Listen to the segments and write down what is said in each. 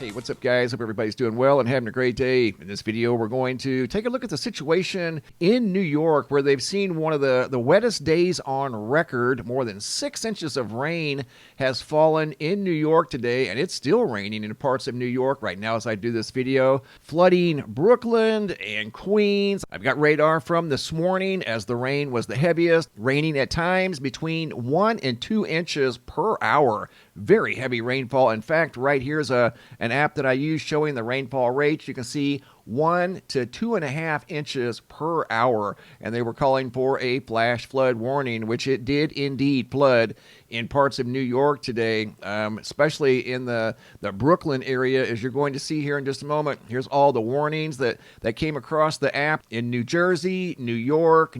Hey, what's up, guys? Hope everybody's doing well and having a great day. In this video, we're going to take a look at the situation in New York where they've seen one of the wettest days on record. More than 6 inches of rain has fallen in New York today, and it's still raining in parts of New York right now as I do this video, flooding Brooklyn and Queens. I've got radar from this morning as the rain was the heaviest, raining at times between 1 and 2 inches per hour. Very heavy rainfall. In fact, right here's an app that I use showing the rainfall rates. You can see 1 to 2.5 inches per hour, and they were calling for a flash flood warning, which it did indeed flood in parts of New York today, especially in the Brooklyn area, as you're going to see here in just a moment. Here's all the warnings that came across the app in New Jersey, New York,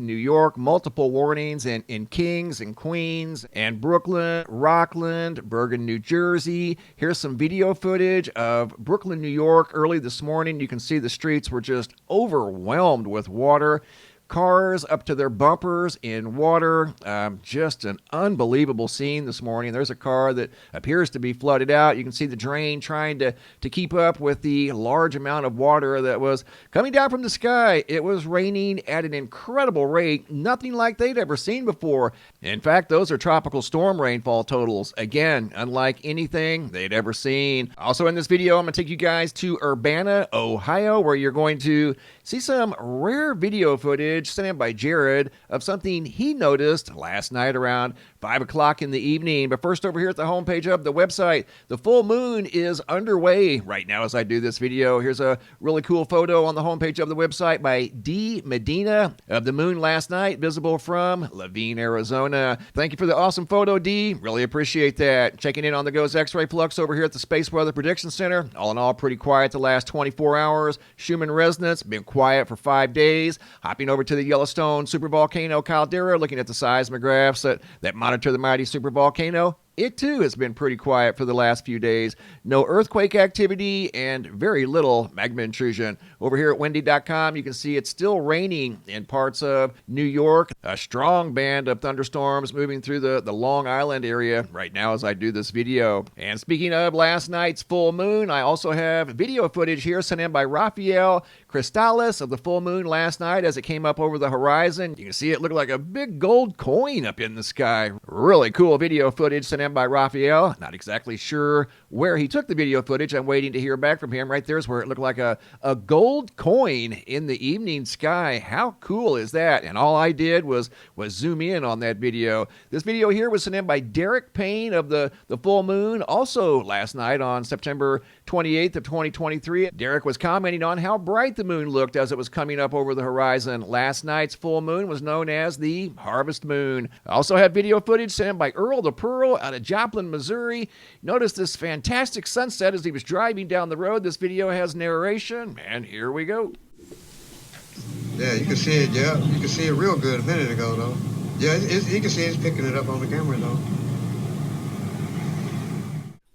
multiple warnings in Kings and Queens and Brooklyn, Rockland, Bergen, New Jersey. Here's some video footage of Brooklyn, New York early this morning. You can see the streets were just overwhelmed with water. Cars up to their bumpers in water. Just an unbelievable scene this morning. There's a car that appears to be flooded out. You can see the drain trying to keep up with the large amount of water that was coming down from the sky. It was raining at an incredible rate, nothing like they'd ever seen before. In fact, those are tropical storm rainfall totals. Again, unlike anything they'd ever seen. Also in this video, I'm going to take you guys to Urbana, Ohio, where you're going to see some rare video footage sent in by Jared of something he noticed last night around 5 o'clock in the evening. But first, over here at the homepage of the website, the full moon is underway right now as I do this video. Here's a really cool photo on the homepage of the website by D. Medina of the moon last night, visible from Laveen, Arizona. Thank you for the awesome photo, D. Really appreciate that. Checking in on the GOES X-Ray Flux over here at the Space Weather Prediction Center. All in all, pretty quiet the last 24 hours. Schumann resonance, been quiet for 5 days. Hopping over to the Yellowstone supervolcano caldera, looking at the seismographs that monitor the mighty supervolcano. It too has been pretty quiet for the last few days. No earthquake activity and very little magma intrusion. Over here at windy.com, you can see it's still raining in parts of New York. A strong band of thunderstorms moving through the Long Island area right now as I do this video. And speaking of last night's full moon, I also have video footage here sent in by Rafael Cristales of the full moon last night as it came up over the horizon. You can see it looked like a big gold coin up in the sky. Really cool video footage sent in by Rafael. Not exactly sure where he took the video footage. I'm waiting to hear back from him. Right there's where it looked like a gold coin in the evening sky. How cool is that? And all I did was zoom in on that video. This video here was sent in by Derek Payne of the full moon, also last night on September 28th of 2023. Derek was commenting on how bright the moon looked as it was coming up over the horizon. Last night's full moon was known as the harvest moon. I also had video footage sent in by Earl the Pearl out of Joplin, Missouri. Notice this fantastic sunset as he was driving down the road. This video has narration, and here we go. Yeah, you can see it, yeah. You can see it real good a minute ago, though. Yeah, you can see it's picking it up on the camera, though.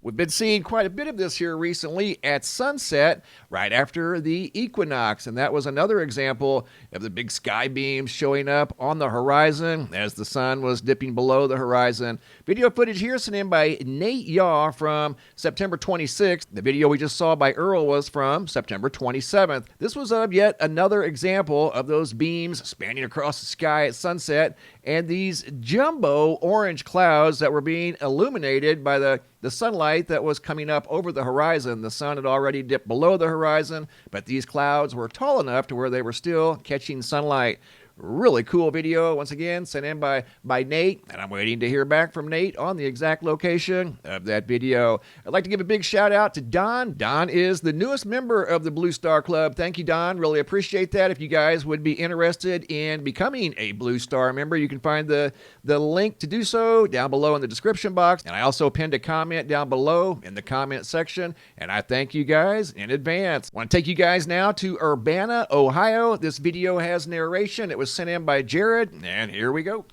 We've been seeing quite a bit of this here recently at sunset, right after the equinox, and that was another example of the big sky beams showing up on the horizon as the sun was dipping below the horizon. Video footage here sent in by Nate Yaw from September 26th. The video we just saw by Earl was from September 27th. This was of yet another example of those beams spanning across the sky at sunset and these jumbo orange clouds that were being illuminated by the sunlight that was coming up over the horizon. The sun had already dipped below the horizon, but these clouds were tall enough to where they were still catching sunlight. Really cool video, once again, sent in by Nate, and I'm waiting to hear back from Nate on the exact location of that video. I'd like to give a big shout out to Don. Don is the newest member of the Blue Star Club. Thank you, Don. Really appreciate that. If you guys would be interested in becoming a Blue Star member, you can find the link to do so down below in the description box. And I also pinned a comment down below in the comment section, and I thank you guys in advance. I want to take you guys now to Urbana, Ohio. This video has narration. It was sent in by Jared, and here we go.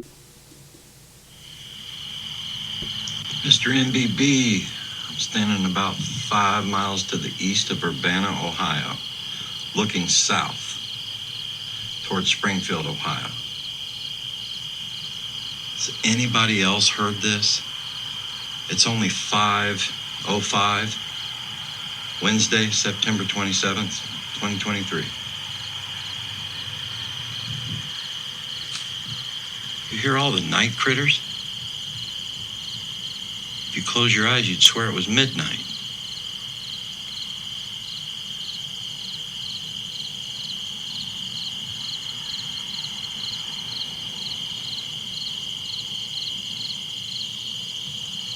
Mr. MBB, I'm standing about 5 miles to the east of Urbana, Ohio, looking south towards Springfield, Ohio. Has anybody else heard this? It's only 5:05. Wednesday, September 27th, 2023. You hear all the night critters? If you close your eyes, you'd swear it was midnight.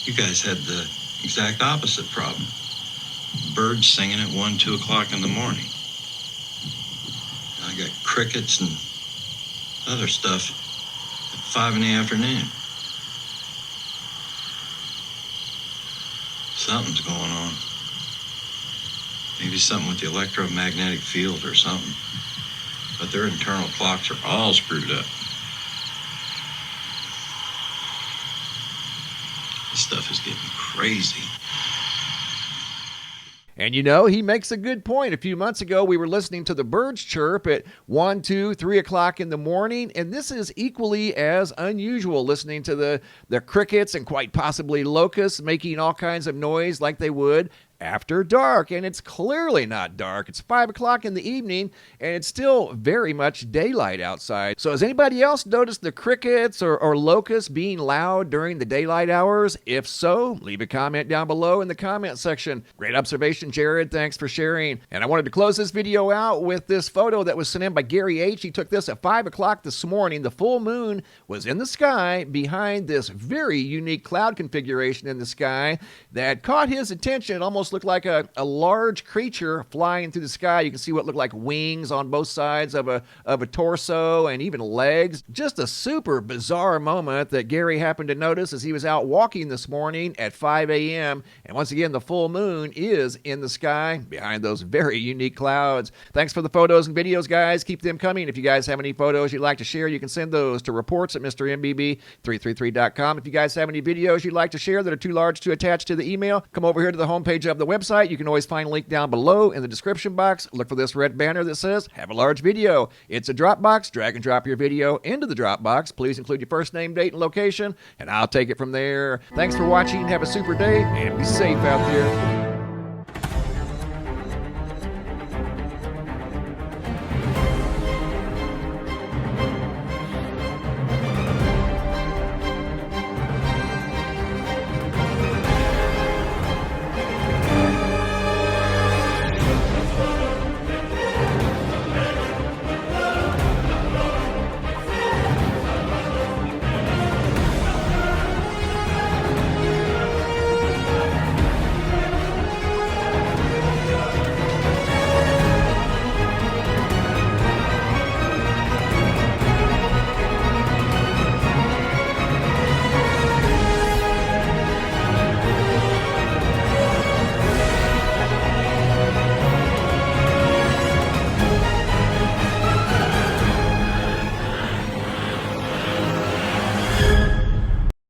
You guys had the exact opposite problem. Birds singing at 1, 2 o'clock in the morning. I got crickets and other stuff at 5 in the afternoon. Something's going on. Maybe something with the electromagnetic field or something. But their internal clocks are all screwed up. This stuff is getting crazy. And you know, he makes a good point. A few months ago, we were listening to the birds chirp at 1, 2, 3 o'clock in the morning, and this is equally as unusual, listening to the crickets and quite possibly locusts making all kinds of noise like they would after dark. And it's clearly not dark. It's 5 o'clock in the evening, and it's still very much daylight outside. So has anybody else noticed the crickets or locusts being loud during the daylight hours? If so, leave a comment down below in the comment section. Great observation, Jared. Thanks for sharing. And I wanted to close this video out with this photo that was sent in by Gary H. He took this at 5 o'clock this morning. The full moon was in the sky behind this very unique cloud configuration in the sky that caught his attention. It almost looked like a large creature flying through the sky. You can see what looked like wings on both sides of a torso and even legs. Just a super bizarre moment that Gary happened to notice as he was out walking this morning at 5 a.m. And once again, the full moon is in the sky behind those very unique clouds. Thanks for the photos and videos, guys. Keep them coming. If you guys have any photos you'd like to share, you can send those to reports@mrmbb333.com. If you guys have any videos you'd like to share that are too large to attach to the email, come over here to the homepage of the website. You can always find a link down below in the description box. Look for this red banner that says have a large video. It's a Dropbox. Drag and drop your video into the Dropbox. Please include your first name, date, and location, and I'll take it from there. Thanks for watching. Have a super day and be safe out there.